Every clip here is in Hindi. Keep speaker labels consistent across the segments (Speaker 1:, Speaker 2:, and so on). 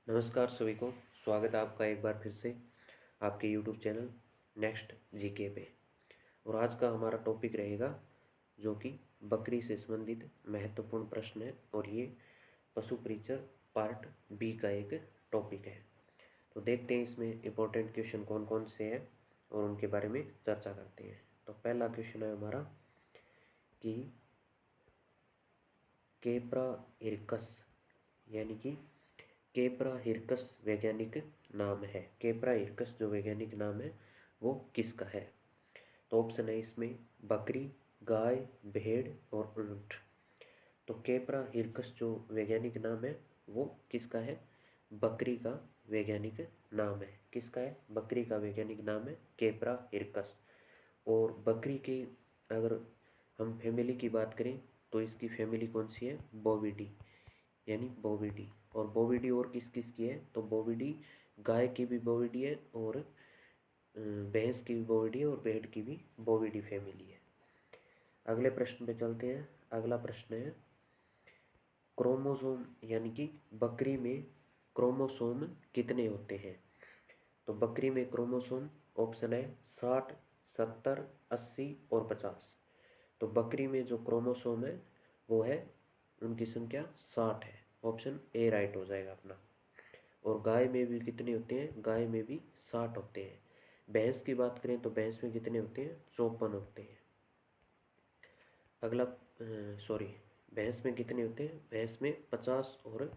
Speaker 1: नमस्कार सभी को। स्वागत है आपका एक बार फिर से आपके यूट्यूब चैनल नेक्स्ट जीके पे। और आज का हमारा टॉपिक रहेगा जो कि बकरी से संबंधित महत्वपूर्ण प्रश्न है, और ये पशु परिचर पार्ट बी का एक टॉपिक है। तो देखते हैं इसमें इम्पोर्टेंट क्वेश्चन कौन कौन से हैं और उनके बारे में चर्चा करते हैं। तो पहला क्वेश्चन है हमारा कि केप्रा हिरकस यानी कि केप्रा हिरकस वैज्ञानिक नाम है। केप्रा हिरकस जो वैज्ञानिक नाम है वो किसका है? तो ऑप्शन है इसमें बकरी, गाय, भेड़ और ऊंट। तो केप्रा हिरकस जो वैज्ञानिक नाम है वो किसका है? बकरी का वैज्ञानिक नाम है। किसका है? बकरी का वैज्ञानिक नाम है केप्रा हिरकस। और बकरी के अगर हम फैमिली की बात करें तो इसकी फैमिली कौन सी है? बोविडी, यानी बोविडी। और बोविडी और किस किस की है? तो बोविडी गाय की भी बोविडी है, और भैंस की भी बोविडी है, और भेड़ की भी बोविडी फैमिली है। अगले प्रश्न पे चलते हैं। अगला प्रश्न है क्रोमोसोम, यानी कि बकरी में क्रोमोसोम कितने होते हैं? तो बकरी में क्रोमोसोम ऑप्शन है 60, 70, 80 और 50। तो बकरी में जो क्रोमोसोम है वो है, उनकी संख्या 60 है। ऑप्शन ए राइट हो जाएगा अपना। और गाय में भी कितने होते हैं? गाय में भी 60 होते हैं। भैंस की बात करें तो भैंस में कितने होते हैं? 54 होते हैं। अगला सॉरी, भैंस में कितने होते हैं? भैंस में 50 और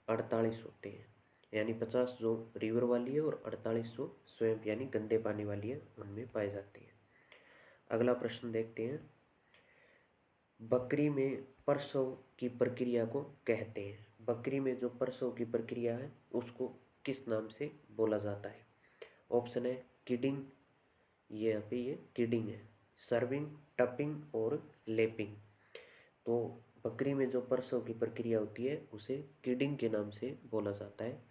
Speaker 1: 48 होते हैं। यानी 50 जो रिवर वाली है और 48 जो स्वयं यानी गंदे पानी वाली है उनमें पाई जाती है। अगला प्रश्न देखते हैं। बकरी में प्रसव की प्रक्रिया को कहते हैं। बकरी में जो प्रसव की प्रक्रिया है उसको किस नाम से बोला जाता है? ऑप्शन है किडिंग, ये यहाँ पे ये किडिंग है, सर्विंग, टपिंग और लेपिंग। तो बकरी में जो प्रसव की प्रक्रिया होती है उसे किडिंग के नाम से बोला जाता है।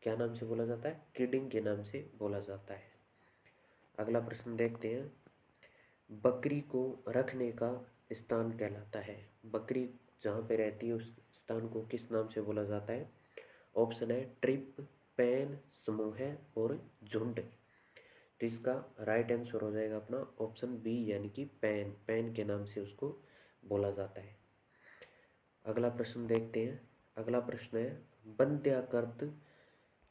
Speaker 1: क्या नाम से बोला जाता है? किडिंग के नाम से बोला जाता है। अगला प्रश्न देखते हैं। बकरी को रखने का स्थान कहलाता है। बकरी जहाँ पे रहती है उस स्थान को किस नाम से बोला जाता है? ऑप्शन है ट्रिप, पेन, समूह और झुंड। तो इसका राइट आंसर हो जाएगा अपना ऑप्शन बी, यानी कि पेन। पेन के नाम से उसको बोला जाता है। अगला प्रश्न देखते हैं। अगला प्रश्न है वंध्याकृत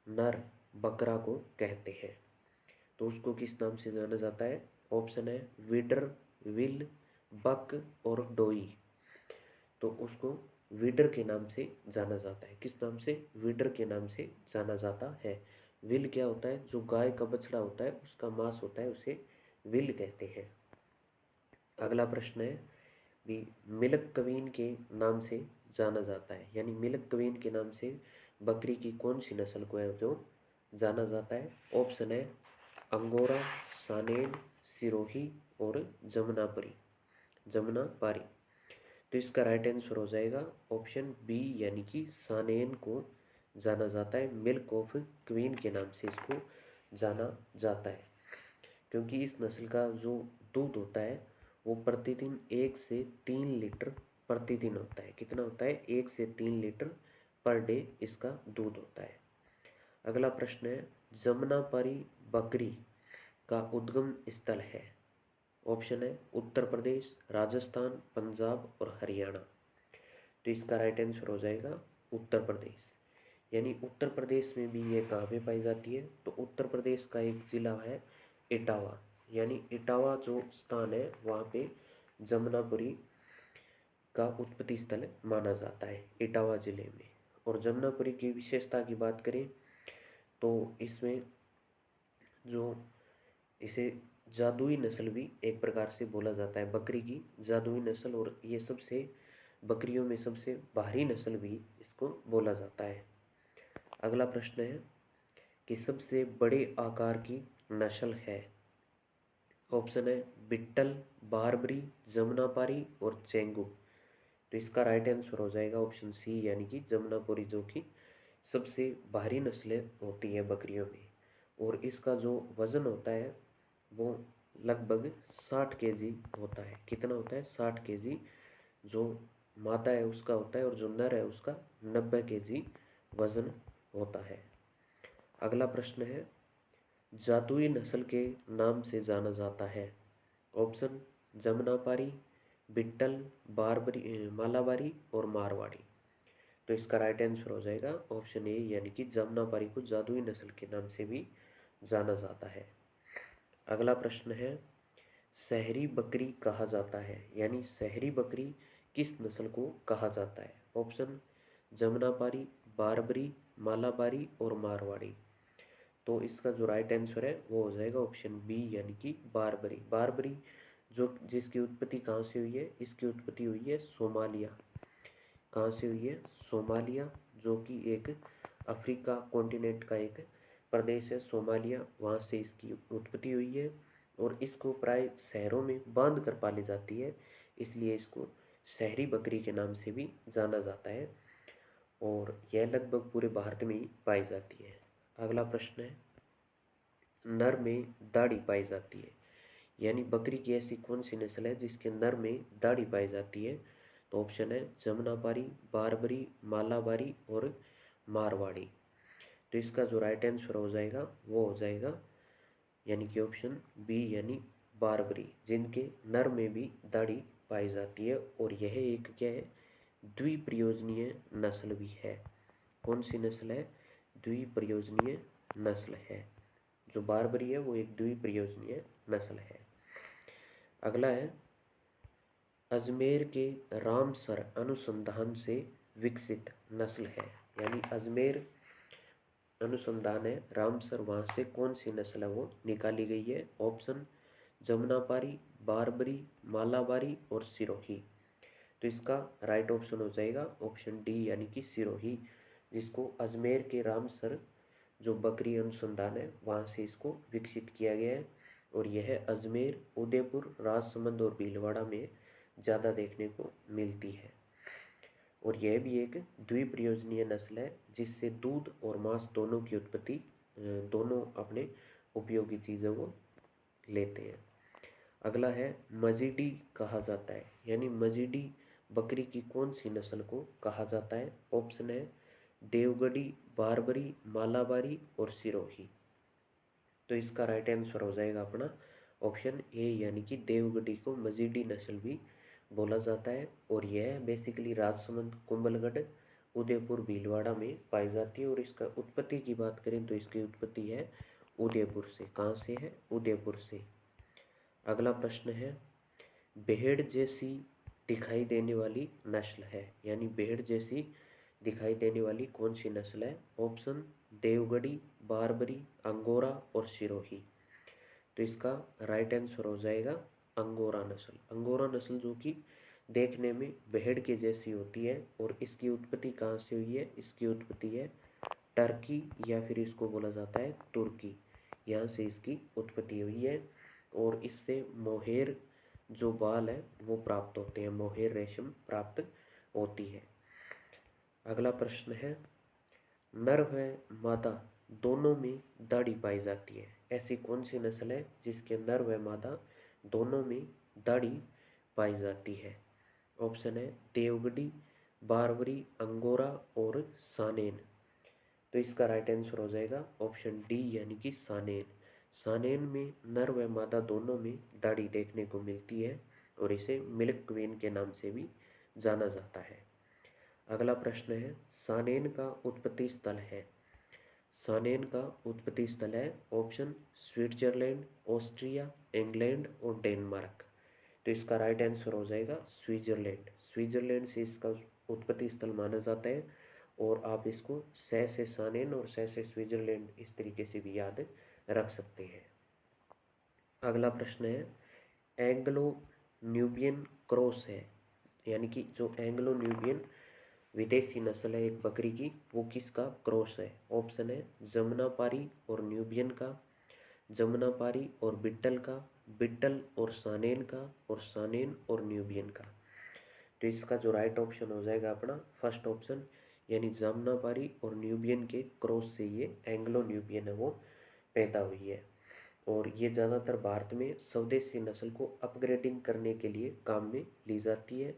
Speaker 1: नर बकरा को कहते हैं। तो उसको किस नाम से जाना जाता है? ऑप्शन है विडर, विल, बक और डोई। तो उसको विडर के नाम से जाना जाता है। किस नाम से? विडर के नाम से जाना जाता है। विल क्या होता है? जो गाय का बछड़ा होता है उसका मांस होता है, उसे विल कहते हैं। अगला प्रश्न है भी मिल्क क्वीन के नाम से जाना जाता है। यानी मिल्क क्वीन के नाम से बकरी की कौन सी नस्ल को है जो जाना जाता है? ऑप्शन है अंगोरा, सानेन, सिरोही और जमुनापरी, जमुनापारी। तो इसका राइट आंसर हो जाएगा ऑप्शन बी, यानी कि सानेन को जाना जाता है। मिल्क ऑफ क्वीन के नाम से इसको जाना जाता है, क्योंकि इस नस्ल का जो दूध होता है वो प्रतिदिन 1 से 3 लीटर प्रतिदिन होता है। कितना होता है? 1 से 3 लीटर पर डे इसका दूध होता है। अगला प्रश्न है जमुनापारी बकरी का उद्गम स्थल है। ऑप्शन है उत्तर प्रदेश, राजस्थान, पंजाब और हरियाणा। तो इसका राइट आंसर हो जाएगा उत्तर प्रदेश। यानी उत्तर प्रदेश में भी ये कहाँ पे पाई जाती है? तो उत्तर प्रदेश का एक जिला है इटावा। यानी इटावा जो स्थान है वहाँ पे जमुनापुरी का उत्पत्ति स्थल माना जाता है, इटावा जिले में। और जमुनापुरी की विशेषता की बात करें तो इसमें जो इसे जादुई नस्ल भी एक प्रकार से बोला जाता है, बकरी की जादुई नस्ल। और ये सबसे बकरियों में सबसे भारी नस्ल भी इसको बोला जाता है। अगला प्रश्न है कि सबसे बड़े आकार की नस्ल है। ऑप्शन है बिट्टल, बारबरी, जमुनापारी और चेंगू। तो इसका राइट आंसर हो जाएगा ऑप्शन सी, यानी कि जमुनापुरी, जो कि सबसे भारी नस्लें होती है बकरियों में। और इसका जो वजन होता है वो लगभग 60 केजी होता है। कितना होता है? 60 केजी जो मादा है उसका होता है, और जो नर है उसका 90 केजी वजन होता है। अगला प्रश्न है, जादुई नस्ल के नाम से जाना जाता है। ऑप्शन जमुनापारी, बिट्टल, बारबरी, मालाबारी और मारवाड़ी। तो इसका राइट आंसर हो जाएगा ऑप्शन ए, यानी कि जमुनापारी को जादुई नस्ल के नाम से भी जाना जाता है। अगला प्रश्न है, शहरी बकरी कहा जाता है, यानी शहरी बकरी किस नस्ल को कहा जाता है। ऑप्शन जमुनापारी, बारबरी, मालाबारी और मारवाड़ी। तो इसका जो राइट आंसर है वो हो जाएगा ऑप्शन बी, यानी कि बारबरी। बारबरी जो जिसकी उत्पत्ति कहाँ से हुई है, इसकी उत्पत्ति हुई है सोमालिया। कहाँ से हुई है, सोमालिया, जो कि एक अफ्रीका कॉन्टिनेंट का एक प्रदेश है सोमालिया, वहाँ से इसकी उत्पत्ति हुई है। और इसको प्राय शहरों में बांध कर पाली जाती है, इसलिए इसको शहरी बकरी के नाम से भी जाना जाता है। और यह लगभग पूरे भारत में ही पाई जाती है। अगला प्रश्न है, नर में दाढ़ी पाई जाती है, यानी बकरी की ऐसी कौन सी नस्ल है जिसके नर में दाढ़ी पाई जाती है। तो ऑप्शन है जमुनापारी, बारबरी, मालाबारी और मारवाड़ी। तो इसका जो राइट आंसर हो जाएगा वो हो जाएगा यानी कि ऑप्शन बी, यानी बारबरी, जिनके नर में भी दाढ़ी पाई जाती है। और यह एक क्या है, द्विप्रयोजनीय नस्ल भी है। कौन सी नस्ल है, द्विप्रयोजनीय नस्ल है। जो बारबरी है वो एक द्विप्रयोजनीय नस्ल है। अगला है, अजमेर के रामसर अनुसंधान से विकसित नस्ल है, यानी अजमेर अनुसंधान है रामसर, वहाँ से कौन सी नस्ल है वो निकाली गई है। ऑप्शन जमुनापारी, बारबरी, मालाबारी और सिरोही। तो इसका राइट ऑप्शन हो जाएगा ऑप्शन डी, यानी कि सिरोही, जिसको अजमेर के रामसर जो बकरी अनुसंधान है वहाँ से इसको विकसित किया गया है। और यह अजमेर, उदयपुर, राजसमंद और भीलवाड़ा में ज़्यादा देखने को मिलती है। और यह भी एक द्विप्रयोजनीय नस्ल है, जिससे दूध और मांस दोनों की उत्पत्ति, दोनों अपने उपयोगी चीज़ों को लेते हैं। अगला है, मजीडी कहा जाता है, यानी मजीडी बकरी की कौन सी नस्ल को कहा जाता है। ऑप्शन है देवगढ़ी, बारबरी, मालाबारी और सिरोही। तो इसका राइट आंसर हो जाएगा अपना ऑप्शन ए, यानी कि देवगढ़ी को मजीडी नस्ल भी बोला जाता है। और यह बेसिकली राजसमंद, कुंभलगढ़, उदयपुर, भीलवाड़ा में पाई जाती है। और इसका उत्पत्ति की बात करें तो इसकी उत्पत्ति है उदयपुर से। कहाँ से है, उदयपुर से। अगला प्रश्न है, भेड़ जैसी दिखाई देने वाली नस्ल है, यानी भेड़ जैसी दिखाई देने वाली कौन सी नस्ल है। ऑप्शन देवगढ़ी, बारबरी, अंगोरा और सिरोही। तो इसका राइट आंसर हो जाएगा अंगोरा नस्ल। अंगोरा नस्ल जो कि देखने में भेड़ के जैसी होती है। और इसकी उत्पत्ति कहाँ से हुई है, इसकी उत्पत्ति है टर्की, या फिर इसको बोला जाता है तुर्की, यहाँ से इसकी उत्पत्ति हुई है। और इससे मोहेर जो बाल है वो प्राप्त होते हैं, मोहेर रेशम प्राप्त होती है। अगला प्रश्न है, नर व मादा दोनों में दाढ़ी पाई जाती है, ऐसी कौन सी नस्ल है जिसके नर व मादा दोनों में दाढ़ी पाई जाती है। ऑप्शन है देवगढ़ी, बारबरी, अंगोरा और सानेन। तो इसका राइट आंसर हो जाएगा ऑप्शन डी, यानी कि सानेन। सानेन में नर व मादा दोनों में दाढ़ी देखने को मिलती है। और इसे मिल्क क्वीन के नाम से भी जाना जाता है। अगला प्रश्न है, सानेन का उत्पत्ति स्थल है। सानेन का उत्पत्ति स्थल है ऑप्शन स्विट्जरलैंड, ऑस्ट्रिया, इंग्लैंड और डेनमार्क। तो इसका राइट आंसर हो जाएगा स्विट्जरलैंड। स्विट्जरलैंड से इसका उत्पत्ति स्थल माना जाता है। और आप इसको से सानेन और से स्विट्जरलैंड इस तरीके से भी याद रख सकते हैं। अगला प्रश्न है, एंग्लो न्यूबियन क्रॉस है, यानी कि जो एंग्लो न्यूबियन विदेशी नस्ल है एक बकरी की, वो किसका क्रॉस है। ऑप्शन है जमुनापारी और न्यूबियन का, जमुनापारी और बिट्टल का, बिट्टल और सानेन का, और सानेन और न्यूबियन का। तो इसका जो राइट ऑप्शन हो जाएगा अपना फर्स्ट ऑप्शन, यानी जमुनापारी और न्यूबियन के क्रॉस से ये एंग्लो न्यूबियन है वो पैदा हुई है। और ये ज़्यादातर भारत में स्वदेशी नस्ल को अपग्रेडिंग करने के लिए काम में ली जाती है।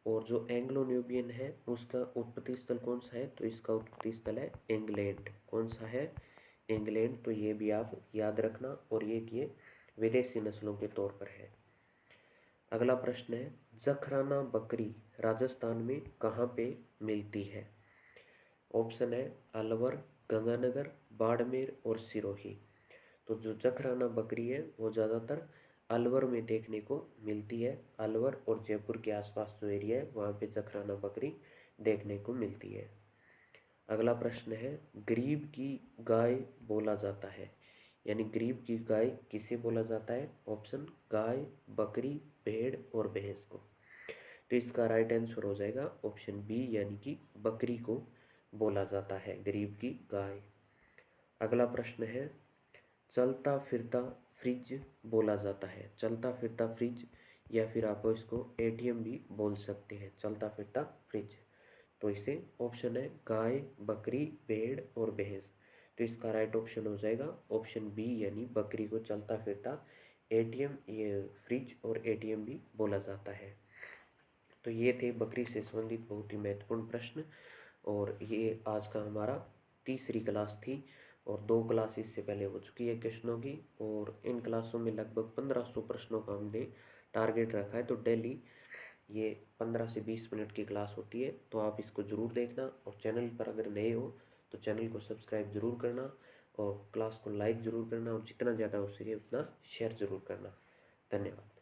Speaker 1: और जो एंग्लो न्यूबियन है उसका उत्पत्ति स्थल कौन सा है, तो इसका उत्पत्ति स्थल है इंग्लैंड। कौन सा है, इंग्लैंड, तो ये भी आप याद रखना, और ये विदेशी नस्लों के तौर पर है। अगला प्रश्न है, जखराना बकरी राजस्थान में कहाँ पे मिलती है? ऑप्शन है अलवर, गंगानगर, बाड़मेर और सिरोही। तो जो जखराना बकरी है वो ज़्यादातर अलवर में देखने को मिलती है। अलवर और जयपुर के आसपास जो एरिया है वहाँ पे जखराना बकरी देखने को मिलती है। अगला प्रश्न है, गरीब की गाय बोला जाता है, यानी गरीब की गाय किसे बोला जाता है? ऑप्शन गाय, बकरी, भेड़ और भैंस को। तो इसका राइट आंसर हो जाएगा ऑप्शन बी, यानी कि बकरी को बोला जाता है गरीब की गाय। अगला प्रश्न है, चलता फिरता फ्रिज बोला जाता है। चलता फिरता फ्रिज, या फिर आप इसको एटीएम भी बोल सकते हैं, चलता फिरता फ्रिज। तो इसे ऑप्शन है गाय, बकरी, भेड़ और भैंस। तो इसका राइट ऑप्शन हो जाएगा ऑप्शन बी, यानी बकरी को चलता फिरता एटीएम, ये फ्रिज और एटीएम भी बोला जाता है। तो ये थे बकरी से संबंधित बहुत ही महत्वपूर्ण प्रश्न, और ये आज का हमारा तीसरी क्लास थी, और 2 क्लास इससे पहले हो चुकी है क्वेश्चनों की, और इन क्लासों में लगभग 1500 प्रश्नों का हमने टारगेट रखा है। तो डेली ये 15 से 20 मिनट की क्लास होती है, तो आप इसको ज़रूर देखना, और चैनल पर अगर नए हो तो चैनल को सब्सक्राइब ज़रूर करना, और क्लास को लाइक ज़रूर करना, और जितना ज़्यादा हो सके उतना शेयर ज़रूर करना। धन्यवाद।